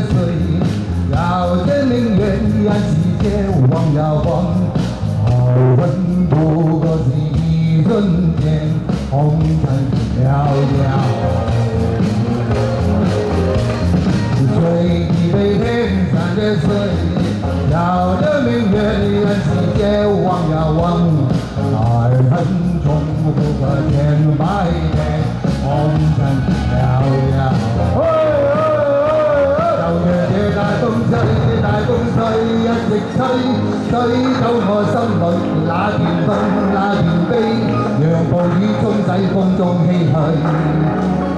歲，要證明遠遠世界望呀望，好恨不過是一瞬間，紅塵渺渺。追憶被天上的水，要證明遠遠世界望呀望，愛恨終不過千百年，紅塵渺渺。大風吹，一直吹，吹走我心裏那段痛那段悲，讓暴雨沖洗風中唏噓。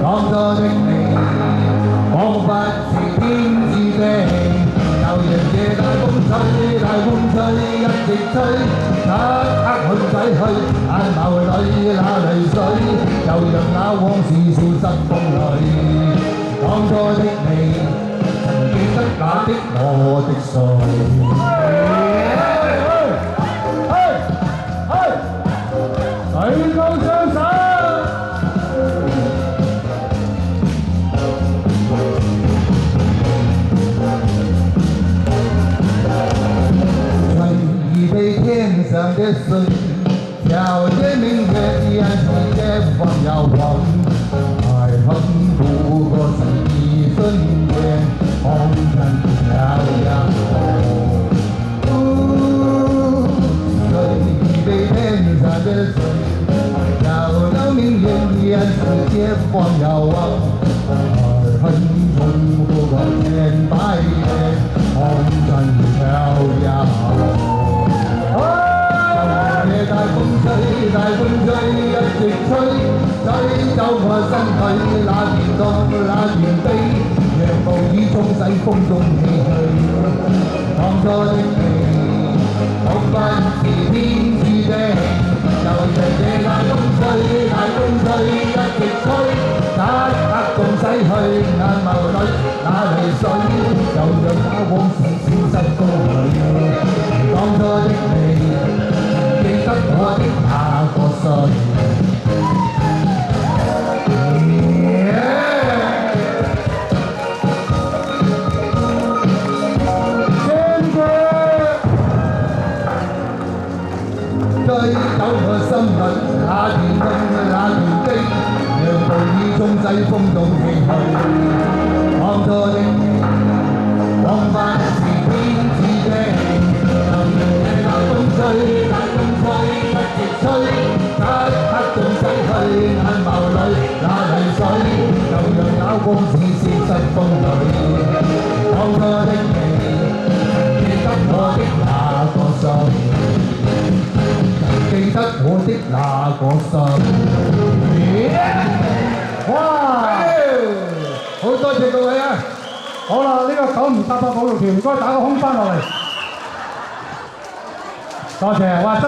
當初的你，彷彿是天注定，就讓這大風吹，大風吹，一直吹，一刻去洗去眼眸裏那淚水，就讓那往事消失風裏。當初的你。記得那的我的誰？舉高雙手！追憶被天上的水，要證明遠遠世界望呀望，愛恨不過是一瞬間。紅塵渺渺，追憶被天上的水，要證明遠遠世界望呀望，愛恨終不過千百年，紅塵渺渺。大風吹，大風吹，一直吹，吹走我心裏那段痛那段悲。讓暴雨沖洗風中唏噓，當初的你，彷彿是天注定，就讓這大風吹，大風吹，一直吹，一刻共洗去眼眸裏那淚水，就讓那往事消失風裏。當初的你，記得我的那個誰？吹走我心裏那段痛那段悲，讓暴雨沖洗風中唏噓。當初的你，彷彿是天注定，就讓這大風吹，大風吹，一直吹，一刻共洗去眼眸裏那淚水，就讓那往事消失風裏。當初的你，記得我的那個誰？記得我的那個心。哇！好多謝各位啊！好啦，呢個九唔搭八保育團，唔該打個空翻落嚟。多謝，哇！